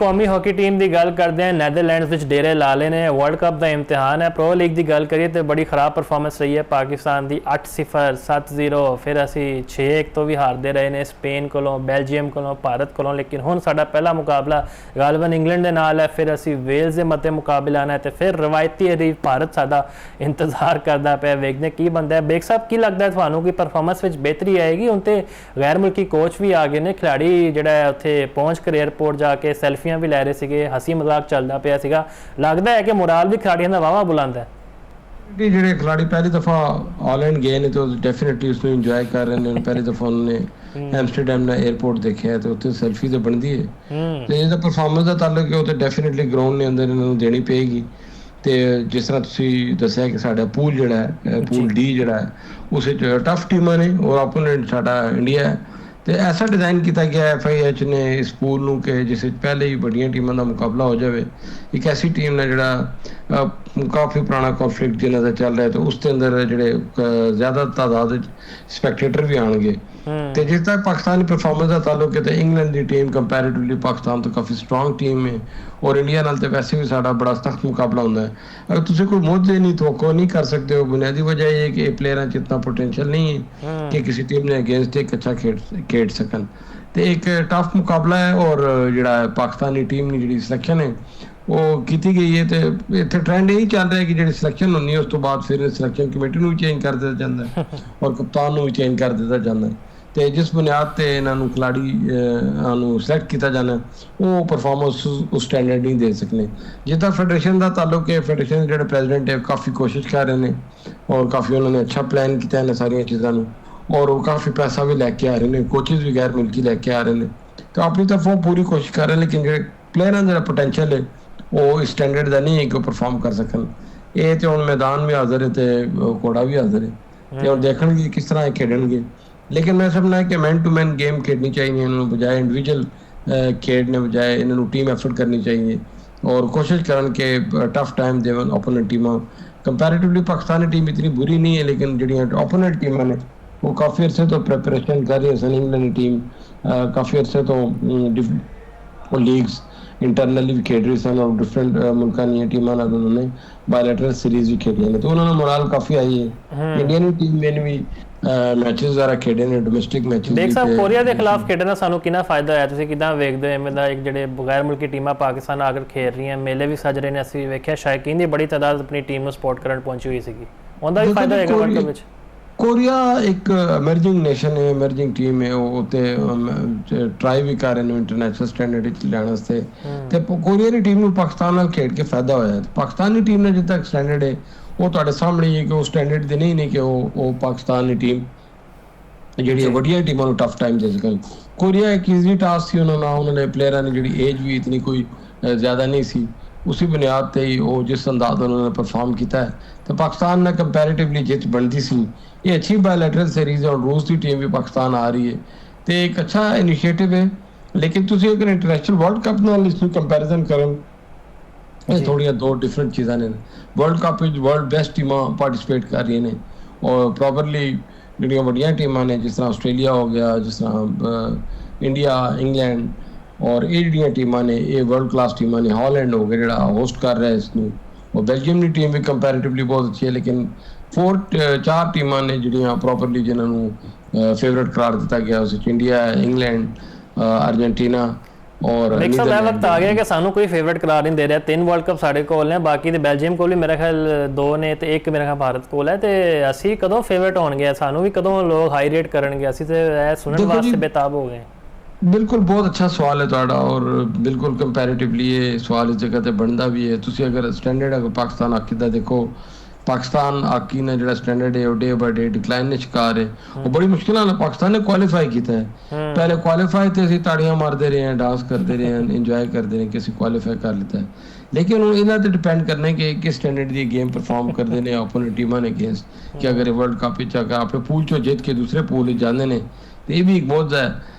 कौमी hockey team की गल करते हैं, नैदरलैंड्स विच डेरे ला ले ने। वर्ल्ड कप का इम्तिहान है। प्रो लीग की गल करिए तो बड़ी खराब परफॉर्मेंस रही है पाकिस्तान की। 8-0, 7-0, फिर असी 6-1 तो भी हारते रहे ने स्पेन कोलों, बैल्जियम कोलों, भारत कोलों। लेकिन हुण साडा पहला मुकाबला गालबन इंग्लैंड के नाल है, फिर असी वेल्स के मते मुकाबले आना है, तो फिर रवायती हरीफ भारत साडा इंतजार करता पाया। वेखने की बनता है। बेग साहब की लगता है थानू कि परफॉर्मेंस में बेहतरी आएगी? हुण तो गैर मुल्की कोच भी आ गए ने, खिलाड़ी जिहड़ा उत्थे पहुँच कर एयरपोर्ट जाके सैल्फियां भी लै रहे थे, हसी मजाक चलता पाया सीगा। लगता है कि मुराल भी खिलाड़ियों का वाहवा बुलंद है। ਜਿਹੜੇ ਖਿਲਾੜੀ ਪਹਿਲੀ ਦਫਾ ਆਲੈਂਡ ਗਏ ਨੇ ਤੇ ਉਹ ਡੈਫੀਨਿਟਲੀ ਉਸ ਨੂੰ ਇੰਜੋਏ ਕਰ ਰਹੇ ਨੇ। ਪਹਿਲੀ ਦਫਾ ਉਹਨਾਂ ਨੇ ਐਮਸਟਰਡਮ ਦਾ 에ਅਰਪੋਰਟ ਦੇਖਿਆ ਤੇ ਉੱਥੇ ਸੈਲਫੀ ਤੇ ਬਣਦੀ ਹੈ ਤੇ ਇਹਦਾ ਪਰਫਾਰਮੈਂਸ ਦਾ ਤਾਲੁਕ ਹੈ ਉਹ ਤੇ ਡੈਫੀਨਿਟਲੀ ਗਰਾਊਂਡ ਦੇ ਅੰਦਰ ਇਹਨਾਂ ਨੂੰ ਦੇਣੀ ਪਏਗੀ। ਤੇ ਜਿਸ ਤਰ੍ਹਾਂ ਤੁਸੀਂ ਦੱਸਿਆ ਕਿ ਸਾਡਾ ਪੂਲ ਜਿਹੜਾ ਹੈ, ਪੂਲ ਡੀ ਜਿਹੜਾ ਹੈ, ਉਸ ਵਿੱਚ ਟਫ ਟੀਮਾਂ ਨੇ ਔਰ ਆਪੋਨੈਂਟ ਸਾਡਾ ਇੰਡੀਆ ਹੈ। ਤੇ ਐਸਾ ਡਿਜ਼ਾਈਨ ਕੀਤਾ ਗਿਆ FIH ਨੇ ਇਸ ਪੂਲ ਨੂੰ ਕਿ ਜਿਸ ਵਿੱਚ ਪਹਿਲੇ ਹੀ ਵੱਡੀਆਂ ਟੀਮਾਂ ਦਾ ਮੁਕਾਬਲਾ ਹੋ ਜਾਵੇ। ਇੱਕ ਐਸੀ ਟੀਮ ਨਾਲ ਜਿਹੜਾ ਕਾਫੀ ਪੁਰਾਣਾ ਕੌਨਫਲਿਕਟ ਜਿਹਨਾਂ ਦਾ ਚੱਲ ਰਿਹਾ ਤੇ ਉਸ ਦੇ ਅੰਦਰ ਜਿਹੜੇ ਜ਼ਿਆਦਾ ਤਾਦਾਦ ਵਿੱਚ ਸਪੈਕਟੇਟਰ ਵੀ ਆਉਣਗੇ। ਤੇ ਜਿਸ ਤੱਕ ਪਾਕਿਸਤਾਨ ਦੀ ਪਰਫਾਰਮੈਂਸ ਦਾ ਤਾਲੁਕ ਹੈ ਤੇ ਇੰਗਲੈਂਡ ਦੀ ਟੀਮ ਕੰਪੈਰੇਟਿਵਲੀ ਪਾਕਿਸਤਾਨ ਤੋਂ ਕਾਫੀ ਸਟਰੋਂਗ ਟੀਮ ਹੈ ਔਰ ਇੰਡੀਆ ਨਾਲ ਤੇ ਵੈਸੇ ਵੀ ਸਾਡਾ ਬੜਾ ਸਖਤ ਮੁਕਾਬਲਾ ਹੁੰਦਾ ਹੈ। ਅਗਰ ਤੁਸੀਂ ਕੋਈ ਮੁੱਦੇ ਨਹੀਂ ਤੋਕੋ ਨਹੀਂ ਕਰ ਸਕਦੇ ਹੋ, ਬੁਨਿਆਦੀ ਵਜ੍ਹਾ ਇਹ ਹੈ ਕਿ ਇਹ ਪਲੇਅਰਾਂ 'ਚ ਇਤਨਾ ਪੋਟੈਂਸ਼ੀਅਲ ਨਹੀਂ ਹੈ ਕਿ ਕਿਸੇ ਟੀਮ ਨੇ ਅਗੇਂਸਟ ਇੱਕ ਅੱਛਾ ਖੇਡ ਸਕਣ। ਤੇ ਇੱਕ ਟਫ ਮੁਕਾਬਲਾ ਹੈ ਔਰ ਜਿਹੜਾ ਪਾਕਿਸਤਾਨੀ ਟੀਮ ਦੀ ਜਿਹੜੀ ਸਿਲੈਕਸ਼ਨ ਹੈ ਉਹ ਕੀਤੀ ਗਈ ਹੈ। ਤੇ ਇੱਥੇ ਟ੍ਰੈਂਡ ਇਹੀ ਚੱਲ ਰਿਹਾ ਕਿ ਜਿਹੜੀ ਸਿਲੈਕਸ਼ਨ ਹੁੰਦੀ ਹੈ ਉਸ ਤੋਂ ਬਾਅਦ ਫਿਰ ਸਿਲੈਕਸ਼ਨ ਕਮੇਟੀ ਨੂੰ ਵੀ ਚੇਂਜ ਕਰ ਦਿੱਤਾ ਜਾਂਦਾ ਹੈ ਔਰ ਕਪਤਾਨ ਨੂੰ ਵੀ ਚੇਂਜ ਕਰ ਦਿੱਤਾ ਜਾਂਦਾ ਹੈ। ਤੇ ਜਿਸ ਬੁਨਿਆਦ ਤੇ ਇਹਨਾਂ ਨੂੰ ਖਿਲਾੜੀ ਨੂੰ ਸਿਲੈਕਟ ਕੀਤਾ ਜਾਣਾ ਉਹ ਪਰਫਾਰਮੈਂਸ ਉਸ ਸਟੈਂਡਰਡ ਨਹੀਂ ਦੇ ਸਕਣੇ। ਜਿੱਦਾਂ ਫੈਡਰੇਸ਼ਨ ਦਾ ਤਾਲੁਕ ਹੈ, ਫੈਡਰੇਸ਼ਨ ਦੇ ਜਿਹੜੇ ਪ੍ਰੈਜ਼ੀਡੈਂਟ ਹੈ ਕਾਫੀ ਕੋਸ਼ਿਸ਼ ਕਰ ਰਹੇ ਨੇ ਔਰ ਕਾਫੀ ਉਹਨਾਂ ਨੇ ਅੱਛਾ ਪਲਾਨ ਕੀਤਾ ਇਹਨਾਂ ਸਾਰੀਆਂ ਚੀਜ਼ਾਂ ਨੂੰ ਔਰ ਉਹ ਕਾਫੀ ਪੈਸਾ ਵੀ ਲੈ ਕੇ ਆ ਰਹੇ ਨੇ, ਕੋਚਿਸ ਵੀ ਗੈਰ ਮੁਲਕੀ ਲੈ ਕੇ ਆ ਰਹੇ ਨੇ। ਤਾਂ ਆਪਣੀ ਤਰਫੋਂ ਪੂਰੀ ਕੋਸ਼ਿਸ਼ ਕਰ ਰਹੇ ਲੇਕਿਨ ਜਿਹੜੇ ਪਲੇਅਰਾਂ ਦਾ ਪੋਟੈਂਸ਼ੀਅਲ ਹੈ ਉਹ ਇਸ ਸਟੈਂਡਰਡ ਦਾ ਨਹੀਂ ਹੈ ਕਿ ਉਹ ਪਰਫਾਰਮ ਕਰ ਸਕਣ। ਇਹ ਤੇ ਹੁਣ ਮੈਦਾਨ ਵੀ ਹਾਜ਼ਰ ਹੈ ਤੇ ਘੋੜਾ ਵੀ ਹਾਜ਼ਰ ਹੈ ਤੇ ਹੁਣ ਦੇਖਣਗੇ ਕਿਸ ਤਰ੍ਹਾਂ ਇਹ ਖੇਡਣਗੇ। लेकिन मैं समझना है कि मैन टू मैन गेम खेलनी चाहिए इन्होंने, बजाय इंडिविजुअल खेलने बजाय इन्होंने टीम एफर्ट करनी चाहिए और कोशिश करन के टफ टाइम देवन ओपोनेंट टीमां। कंपैरेटिवली पाकिस्तानी टीम इतनी बुरी नहीं है लेकिन ਜਿਹੜੀਆਂ ओपोनेंट टीमां ने वो काफ़ी अरसे तो प्रिपरेशन कर रही है। इंग्लैंड की टीम काफ़ी अरसे तो लीग्स इंटरनली भी खेल रही सन और डिफरेंट मुल्कों ਦੀਆਂ ਟੀਮਾਂ ਨਾਲ उन्होंने बायलैटरल सीरीज भी खेली है तो उन्होंने मोरल काफ़ी आई है। इंडियन टीम में भी ਮੈਚਸ ਜ਼ਰਾ ਖੇਡੇ ਨੇ, ਡੋਮੈਸਟਿਕ ਮੈਚਸ। ਦੇਖ ਸਾਹਿਬ, ਕੋਰੀਆ ਦੇ ਖਿਲਾਫ ਖੇਡਣ ਨਾਲ ਸਾਨੂੰ ਕਿੰਨਾ ਫਾਇਦਾ ਹੋਇਆ? ਤੁਸੀਂ ਕਿੱਦਾਂ ਵੇਖਦੇ ਹੋ ਐਵੇਂ ਦਾ ਇੱਕ ਜਿਹੜੇ ਬਗੈਰ ਮੁਲਕੀ ਟੀਮਾਂ ਪਾਕਿਸਤਾਨ ਆ ਕੇ ਖੇਡ ਰਹੀਆਂ, ਮੇਲੇ ਵੀ ਸੱਜ ਰਹੇ ਨੇ। ਅਸੀਂ ਵੇਖਿਆ ਸ਼ਾਇਕੀਨ ਦੀ ਬੜੀ ਤਾਦਾਦ ਆਪਣੀ ਟੀਮ ਨੂੰ ਸਪੋਰਟ ਕਰਨ ਪਹੁੰਚੀ ਹੋਈ ਸੀਗੀ। ਉਹਦਾ ਵੀ ਫਾਇਦਾ ਹੋਏਗਾ ਵਰਲਡ ਕੱਪ ਵਿੱਚ। ਕੋਰੀਆ ਇੱਕ ਐਮਰਜਿੰਗ ਨੇਸ਼ਨ ਹੈ, ਐਮਰਜਿੰਗ ਟੀਮ ਹੈ। ਉਹ ਤੇ ਟਰਾਈ ਵੀ ਕਰ ਰਹੇ ਨੇ ਇੰਟਰਨੈਸ਼ਨਲ ਸਟੈਂਡਰਡ ਵਿੱਚ ਲਿਆਉਣ ਵਾਸਤੇ ਤੇ ਕੋਰੀਆ ਦੀ ਟੀਮ ਨੂੰ ਪਾਕਿਸਤਾਨ ਨਾਲ ਖੇਡ ਕੇ ਫਾਇਦਾ ਹੋਇਆ। ਪਾਕਿਸਤਾਨੀ ਟੀਮ ਨੇ ਜਿੱਦਾਂ ਤੱਕ ਸਟੈਂਡਰਡ ਹੈ ਉਹ ਤੁਹਾਡੇ ਸਾਹਮਣੇ ਹੀ ਹੈ ਕਿ ਉਹ ਸਟੈਂਡਰਡ ਦੇ ਨਹੀਂ ਨੇ ਕਿ ਉਹ ਪਾਕਿਸਤਾਨ ਦੀ ਟੀਮ ਜਿਹੜੀ ਵੱਡੀਆਂ ਟੀਮਾਂ ਨੂੰ ਟਫ ਟਾਈਮ ਦੇ ਸਕਣ। ਕੋਰੀਆ ਇੱਕ ਈਜ਼ੀ ਟਾਸਕ ਸੀ ਉਹਨਾਂ ਨੇ ਪਲੇਅਰਾਂ ਦੀ ਜਿਹੜੀ ਏਜ ਵੀ ਇਤਨੀ ਕੋਈ ਜ਼ਿਆਦਾ ਨਹੀਂ ਸੀ, ਉसी ਬੁਨਿਆਦ ਤੇ ਹੀ ਉਹ ਜਿਸ ਅੰਦਾਜ਼ ਉਹਨਾਂ ਨੇ ਪਰਫਾਰਮ ਕੀਤਾ ਤੇ ਪਾਕਿਸਤਾਨ ਨਾਲ ਕੰਪੈਰੇਟਿਵਲੀ ਜਿੱਤ ਬਣਦੀ ਸੀ। ਇਹ ਅੱਛੀ ਬਾਇਲੈਟਰਲ ਸੀਰੀਜ਼ ਔਰ ਰੂਸ ਦੀ ਟੀਮ ਵੀ ਪਾਕਿਸਤਾਨ ਆ ਰਹੀ ਹੈ ਤੇ ਇੱਕ ਅੱਛਾ ਇਨੀਸ਼ੀਏਟਿਵ ਹੈ। ਲੇਕਿਨ ਤੁਸੀਂ ਅਗਰ ਇੰਟਰਨੈਸ਼ਨਲ ਵਰਲਡ ਕੱਪ ਨਾਲ ਇਸ ਨੂੰ ਕੰਪੈਰੀਜ਼ਨ ਕਰਨ ਇਹ ਥੋੜ੍ਹੀਆਂ ਦੋ ਡਿਫਰੈਂਟ ਚੀਜ਼ਾਂ ਨੇ। ਵਰਲਡ ਕੱਪ ਵਿੱਚ ਵਰਲਡ ਬੈਸਟ ਟੀਮਾਂ ਪਾਰਟੀਸਪੇਟ ਕਰ ਰਹੀਆਂ ਨੇ ਔਰ ਪ੍ਰੋਪਰਲੀ ਜਿਹੜੀਆਂ ਵੱਡੀਆਂ ਟੀਮਾਂ ਨੇ ਜਿਸ ਤਰ੍ਹਾਂ ਆਸਟ੍ਰੇਲੀਆ ਹੋ ਗਿਆ, ਜਿਸ ਤਰ੍ਹਾਂ ਇੰਡੀਆ, ਇੰਗਲੈਂਡ ਔਰ ਇਹ ਜਿਹੜੀਆਂ ਟੀਮਾਂ ਨੇ ਇਹ ਵਰਲਡ ਕਲਾਸ ਟੀਮਾਂ ਨੇ। ਹਾਲੈਂਡ ਹੋ ਗਿਆ ਜਿਹੜਾ ਹੋਸਟ ਕਰ ਰਿਹਾ ਇਸ ਨੂੰ ਔਰ ਬੈਲਜੀਅਮ ਦੀ ਟੀਮ ਵੀ ਕੰਪੈਰੇਟਿਵਲੀ ਬਹੁਤ ਅੱਛੀ ਹੈ। ਲੇਕਿਨ 4 ਟੀਮਾਂ ਨੇ ਜਿਹੜੀਆਂ ਪ੍ਰੋਪਰਲੀ ਜਿਨ੍ਹਾਂ ਨੂੰ ਫੇਵਰੇਟ ਕਰਾਰ ਦਿੱਤਾ ਗਿਆ ਉਸ ਵਿੱਚ ਇੰਡੀਆ, ਇੰਗਲੈਂਡ, ਅਰਜਨਟੀਨਾ ਔਰ ਇੱਕ ਸਭ ਇਹ ਵਕਤ ਆ ਗਿਆ ਕਿ ਸਾਨੂੰ ਕੋਈ ਫੇਵਰੇਟ ਕਰਾਰ ਨਹੀਂ ਦੇ ਰਿਹਾ। 3 ਵਰਲਡ ਕੱਪ ਸਾਡੇ ਕੋਲ ਨੇ, ਬਾਕੀ ਤੇ ਬੈਲਜੀਅਮ ਕੋਲ ਵੀ ਮੇਰੇ ਖਿਆਲ 2 ਨੇ ਤੇ ਇੱਕ ਮੇਰੇ ਖਿਆਲ ਭਾਰਤ ਕੋਲ ਹੈ। ਤੇ ਅਸੀਂ ਕਦੋਂ ਫੇਵਰੇਟ ਹੋਣਗੇ? ਸਾਨੂੰ ਵੀ ਕਦੋਂ ਲੋਕ ਹਾਈ ਰੇਟ ਕਰਨਗੇ? ਅਸੀਂ ਤੇ ਇਹ ਸੁਣਨ ਵਾਸਤੇ ਬੇਤਾਬ ਹੋ ਗਏ। ਬਿਲਕੁਲ ਬਹੁਤ ਅੱਛਾ ਸਵਾਲ ਹੈ ਤੁਹਾਡਾ ਔਰ ਬਿਲਕੁਲ ਕੰਪੈਰੇਟਿਵਲੀ ਇਹ ਸਵਾਲ ਇਸ ਜਗ੍ਹਾ ਤੇ ਬਣਦਾ ਵੀ ਹੈ। ਤੁਸੀਂ ਅਗਰ ਸਟੈਂਡਰਡ ਅਗਰ ਪਾਕਿਸਤਾਨ ਹਾਕੀ ਦਾ ਦੇਖੋ, ਪਾਕਿਸਤਾਨ ਹਾਕੀ ਨੇ ਜਿਹੜਾ ਸਟੈਂਡਰਡ ਹੈ ਉਹ ਡੇ ਬਾਏ ਡੇ ਡਿਕਲਾਈਨ ਦੇ ਸ਼ਿਕਾਰ ਹੈ। ਉਹ ਬੜੀ ਮੁਸ਼ਕਿਲਾਂ ਨਾਲ ਪਾਕਿਸਤਾਨ ਨੇ ਕੁਆਲੀਫਾਈ ਕੀਤਾ ਹੈ। ਪਹਿਲੇ ਕੁਆਲੀਫਾਈ ਤੇ ਅਸੀਂ ਤਾੜੀਆਂ ਮਾਰਦੇ ਰਹੇ ਹਾਂ, ਡਾਂਸ ਕਰਦੇ ਰਹੇ ਹਾਂ, ਇੰਜੋਏ ਕਰਦੇ ਰਹੇ ਕਿ ਅਸੀਂ ਕੁਆਲੀਫਾਈ ਕਰ ਲਿੱਤਾ ਹੈ। ਲੇਕਿਨ ਹੁਣ ਇਹਨਾਂ ਤੇ ਡਿਪੈਂਡ ਕਰਨਾ ਕਿ ਕਿਸ ਸਟੈਂਡਰਡ ਦੀ ਗੇਮ ਪਰਫਾਰਮ ਕਰਦੇ ਨੇ ਆਪੋਨੈਂਟ ਟੀਮਾਂ ਨੇ ਅਗੇਂਸਟ। ਕਿ ਅਗਰ ਵਰਲਡ ਕੱਪ ਵਿੱਚ ਅਗਰ ਆਪਣੇ ਪੂਲ ਚੋਂ ਜਿੱਤ ਕੇ ਦੂਸਰੇ ਪੂਲ ਵਿੱਚ ਜਾਂਦੇ ਨੇ ਤੇ ਇਹ ਵੀ ਇੱਕ ਬਹੁਤ ਹੈ।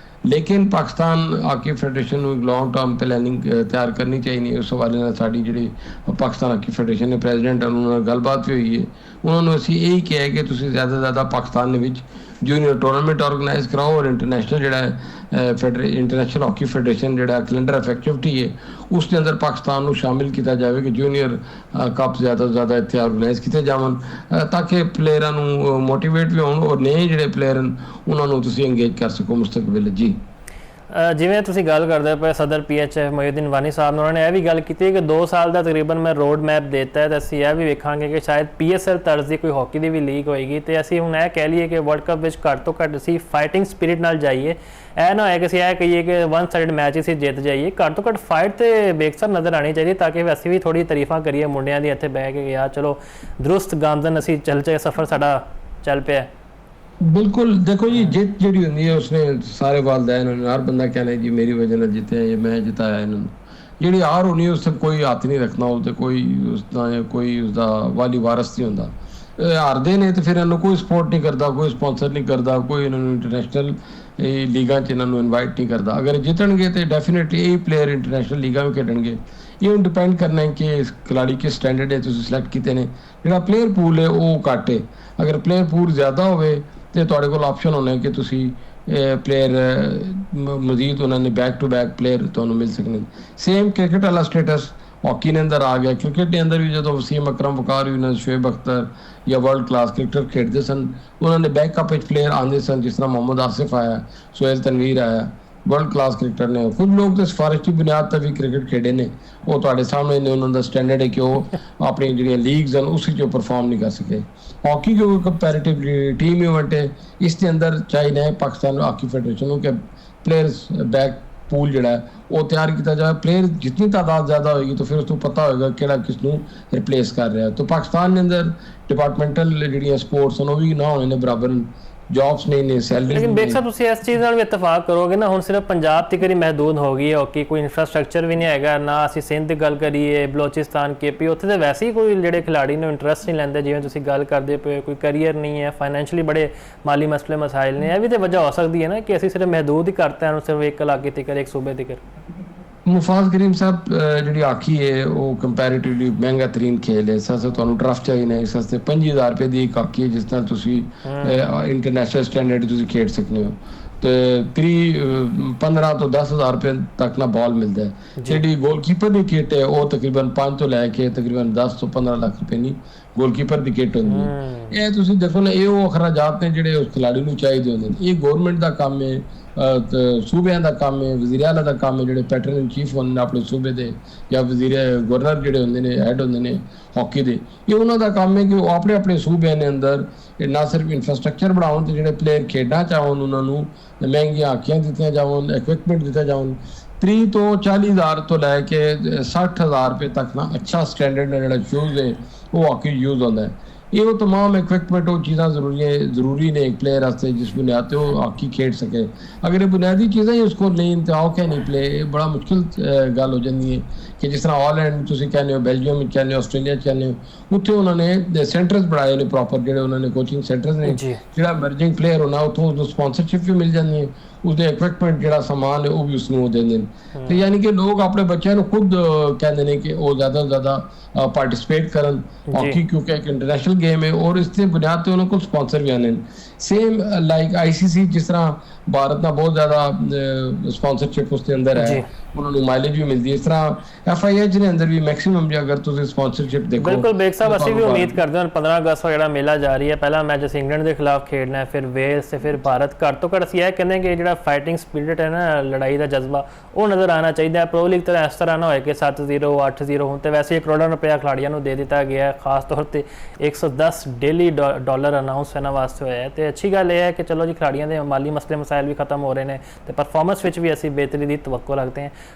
ਲੇਕਿਨ ਪਾਕਿਸਤਾਨ ਹਾਕੀ ਫੈਡਰੇਸ਼ਨ ਨੂੰ ਇੱਕ ਲੌਂਗ ਟਰਮ ਪਲੈਨਿੰਗ ਤਿਆਰ ਕਰਨੀ ਚਾਹੀਦੀ। ਉਸ ਹਵਾਲੇ ਨਾਲ ਸਾਡੀ ਜਿਹੜੀ ਪਾਕਿਸਤਾਨ ਹਾਕੀ ਫੈਡਰੇਸ਼ਨ ਦੇ ਪ੍ਰੈਜ਼ੀਡੈਂਟ ਉਹਨਾਂ ਨਾਲ ਗੱਲਬਾਤ ਵੀ ਹੋਈ ਹੈ। ਉਹਨਾਂ ਨੂੰ ਅਸੀਂ ਇਹੀ ਕਿਹਾ ਕਿ ਤੁਸੀਂ ਜ਼ਿਆਦਾ ਤੋਂ ਜ਼ਿਆਦਾ ਪਾਕਿਸਤਾਨ ਦੇ ਵਿੱਚ ਜੂਨੀਅਰ ਟੂਰਨਾਮੈਂਟ ਆਰਗੇਨਾਈਜ਼ ਕਰਾਓ ਔਰ ਇੰਟਰਨੈਸ਼ਨਲ ਜਿਹੜਾ ਇੰਟਰਨੈਸ਼ਨਲ ਹਾਕੀ ਫੈਡਰੇਸ਼ਨ ਜਿਹੜਾ ਕੈਲੰਡਰ ਆਫ ਐਕਟੀਵਿਟੀ ਹੈ ਉਸ ਦੇ ਅੰਦਰ ਪਾਕਿਸਤਾਨ ਨੂੰ ਸ਼ਾਮਿਲ ਕੀਤਾ ਜਾਵੇ ਕਿ ਜੂਨੀਅਰ ਕੱਪ ਜ਼ਿਆਦਾ ਤੋਂ ਜ਼ਿਆਦਾ ਇੱਥੇ ਆਰਗੇਨਾਈਜ਼ ਕੀਤੇ ਜਾਵਣ ਤਾਂ ਕਿ ਪਲੇਅਰਾਂ ਨੂੰ ਮੋਟੀਵੇਟ ਵੀ ਹੋਣ ਔਰ ਨਵੇਂ ਜਿਹੜੇ ਪਲੇਅਰ ਹਨ ਉਹਨਾਂ ਨੂੰ ਤੁਸੀਂ ਇੰਗੇਜ ਕਰ ਸਕੋ ਮੁਸਤਕਬਲ ਜੀ। ਜਿਵੇਂ ਤੁਸੀਂ ਗੱਲ ਕਰਦੇ ਪਏ ਸਦਰ PHF ਮੋਹਿਉਦੀਨ ਵਾਨੀ ਸਾਹਿਬ ਨੇ, ਉਹਨਾਂ ਨੇ ਇਹ ਵੀ ਗੱਲ ਕੀਤੀ ਕਿ 2 ਸਾਲ ਦਾ ਤਕਰੀਬਨ ਮੈਂ ਰੋਡ ਮੈਪ ਦਿੱਤਾ ਹੈ ਤੇ ਅਸੀਂ ਇਹ ਵੀ ਵੇਖਾਂਗੇ ਕਿ ਸ਼ਾਇਦ PSL ਤਰਜ਼ ਦੀ ਕੋਈ ਹਾਕੀ ਦੀ ਵੀ ਲੀਗ ਹੋਏਗੀ ਤੇ ਅਸੀਂ ਹੁਣ ਇਹ ਕਹਿ ਲਈਏ ਕਿ ਵਰਲਡ ਕੱਪ ਵਿੱਚ ਘੱਟ ਤੋਂ ਘੱਟ ਅਸੀਂ ਫਾਈਟਿੰਗ ਸਪਿਰਿਟ ਨਾਲ ਜਾਈਏ। ਇਹ ਨਾ ਹੋਏ ਕਿ ਅਸੀਂ ਇਹ ਕਹੀਏ ਕਿ ਵਨ ਸਾਈਡ ਮੈਚ ਅਸੀਂ ਜਿੱਤ ਜਾਈਏ। ਘੱਟ ਤੋਂ ਘੱਟ ਫਾਈਟ ਤੇ ਬੇਕਸਰ ਨਜ਼ਰ ਆਣੀ ਚਾਹੀਦੀ ਤਾਂ ਕਿ ਅਸੀਂ ਵੀ ਥੋੜੀ ਤਾਰੀਫਾਂ ਕਰੀਏ ਮੁੰਡਿਆਂ ਦੀ ਇੱਥੇ ਬਹਿ ਕੇ ਯਾਰ ਚਲੋ ਦਰੁਸਤ ਗਾਮਦਨ ਅਸੀਂ ਚੱਲ ਸਫ਼ਰ ਸਾਡਾ ਚੱਲ ਪਿਆ। बिल्कुल देखो जी, जित जी होंगी है उसने सारे वालदैन हर बंदा कहना जी मेरी वजह से जीते ये मैं जिताया इन्होंने। जी हार होनी उससे कोई हाथ नहीं रखना, उससे कोई उसका कोई उसका वाली वारस नहीं होंगे। हारते ने तो फिर इन्होंने कोई सपोर्ट नहीं करता, कोई स्पॉन्सर नहीं करता, कोई इन्होंने इंटरनेशनल लीगा च इन्होंने इन्वाइट नहीं करता। अगर जितणगे तो डेफिनेटली यही प्लेयर इंटरनेशनल लीगा में खेडणगे। ये हूँ डिपेंड करना है कि खिलाड़ी किस स्टैंडर्ड है तुसीं सिलेक्ट किए ने। जिहड़ा प्लेयर पूल है वो घट है, अगर प्लेयर पूल ज़्यादा होवे तो तुहाडे कोल ऑप्शन होना है कि तुसी प्लेयर मजीद उन्होंने बैक टू बैक प्लेयर तुहानूं मिल सकने। सेम क्रिकेट वाला स्टेटस हॉकी ने अंदर आ गया। क्रिकेट के अंदर भी जो वसीम अकरम वकार यूनुस शोएब अख्तर या वर्ल्ड क्लास क्रिकेटर खेडते सन उन्होंने बैकअप प्लेयर आते सन, जिस तरह मोहम्मद आसिफ आया, सोहेल तनवीर आया, वर्ल्ड क्लास क्रिकेटर ने। कुछ लोग तो सिफारिश की बुनियाद पर भी क्रिकेट खेडे ने, वो तुहाडे सामने ने उन्होंने स्टैंडर्ड है कि वो अपनी जिहड़ियां लीग्स हैं उस जो परफॉर्म नहीं कर सके। हॉकी जो कंपैरेटिवली टीम इवेंट है इसके अंदर चाहिए है पाकिस्तान हॉकी फेडरेशन के प्लेयर्स बैक पूल जिहड़ा है वो तैयार किया जाए। प्लेयर जितनी तादाद ज़्यादा होगी तो फिर उसको पता होगा कि किसनों रिप्लेस कर रहा है। तो पाकिस्तान के अंदर डिपार्टमेंटल जिहड़ियां स्पोर्ट्स हैं वो भी ना होने ने बराबर जॉब्स नहीं ने सैलरी। लेकिन बेग साहब तुसीं इस चीज़ नाल भी इतफाक करोगे ना, हुण सिर्फ पंजाब तक ही महदूद हो गई है हॉकी, कोई इंफ्रास्ट्रक्चर भी नहीं हैगा ना। असीं सिंध की गल करिए बलोचिस्तान KP उत्थे तो वैसे ही कोई जिहड़े खिलाड़ी ने इंटरस्ट नहीं लैंदे, जिवें तुसीं गल करदे पे कोई करियर नहीं है, फाइनैंशियली बड़े माली मसले मसाइल ने। यह भी तो वजह हो सकती है ना कि असीं सिर्फ महदूद ही करते हैं सिर्फ एक इलाके तक एक सूबे तक। मुफाज करीम साहब जी हॉकी है वो कंपैरेटिवली महंगा तरीन खेल है। इस वास्ते तुहानूं ड्राफ्ट चाहिए, इस वास्ते 5000 रुपए की एक हॉकी है जिस तरह तुसीं इंटरनेशनल स्टैंडर्ड तुसीं खेड सकते हो। तो 15 तो 10,000 रुपए तक ना बॉल मिलता है। जी गोलकीपर की किट है वो तकरीबन 5 तो लैके तकरीबन 10 तो 15 लाख रुपए की गोलकीपर की किट होंदी है। ये तुसीं देखो ना ये वो अखराजात ने जिहड़े उस खिलाड़ी नूं चाहिए होंदे ने। ये गवर्नमेंट का काम है, सूबे का काम है, वजीर आला का काम है, जो पैटर्न इन चीफ होंगे अपने सूबे के या वजीर गवर्नर जोड़े होंगे हैड होंगे हॉकी के, ये उन्होंने काम है कि वो अपने अपने सूबे के अंदर ना सिर्फ इंफ्रास्ट्रक्चर बनाओ तो जो प्लेयर खेलना चाहन उन्होंने महंगिया हॉकियां दित्तियां जावन, इक्विपमेंट दिता जावन। 30 तो 40,000 तो लैके 60,000 रुपये तक ना अच्छा स्टैंडर्ड जो शूज़ है वो हॉकी यूज़ होता है। ये वो तमाम इक्विपमेंट वो चीज़ां ज़रूरी ने एक प्लेयर वास्ते जिस बुनियाद पर वो हॉकी खेड सके। अगर ये बुनियादी चीज़ें ही उसको नहीं तो आओ क्या नहीं प्ले, बड़ा मुश्किल गल हो जाती है कि जिस तरह हॉलैंड तुसीं कहने हो, बेल्जियम में कहने हो, ऑस्ट्रेलिया कहने हो, उत्थे उन्होंने सेंटर्स बनाए ने प्रॉपर, जो उन्होंने कोचिंग सेंटर्स ने, जो एमर्जिंग प्लेयर होना उत्थों उसको स्पॉन्सरशिप भी मिल जाती है, उसके इक्विपमेंट जो सामान है वो भी उसको देंगे। तो यानी कि लोग अपने बच्चों को खुद कहते हैं कि वो ज़्यादा से ज़्यादा पार्टिसिपेट करन हॉकी, क्योंकि एक इंटरनेशनल गेम है और इसके बुनियाद पर उन्होंने स्पॉन्सर भी आने। सेम लाइक ICC जिस तरह भारत ना बहुत ज़्यादा स्पॉन्सरशिप उसके अंदर है, उन्होंने माइलेज भी मिलती है। इस तरह FIH ने अंदर भी मैक्सिमम जो अगर तुम स्पॉन्सरशिप देखो। बिल्कुल बेग साहब असी भी उम्मीद करते हैं 15 अगस्त को जो मेला जा रही है, पहला मैच अस इंग्लैंड के खिलाफ खेडना है, फिर वेल्स से फिर भारत। घट तो घट असीं यह कहते हैं कि जो फाइटिंग स्पिरिट है ना, लड़ाई का जज्बा वो नज़र आना चाहिए। प्रो लीग तरह इस तरह ना हो कि 7-0 8-0 हूँ तो वैसे 1 करोड़ रुपया खिलाड़ियों को दे दिता गया है, खास तौर पर 110 डेली डॉलर अनाउंस होने वास्ते होया है। तो अच्छी गल यह है कि चलो जी खिलाड़ियों के माली मसले मसाइल भी खत्म हो रहे हैं तो परफॉर्मेंस भी असी बेहतरी की तवक्को रखते हैं।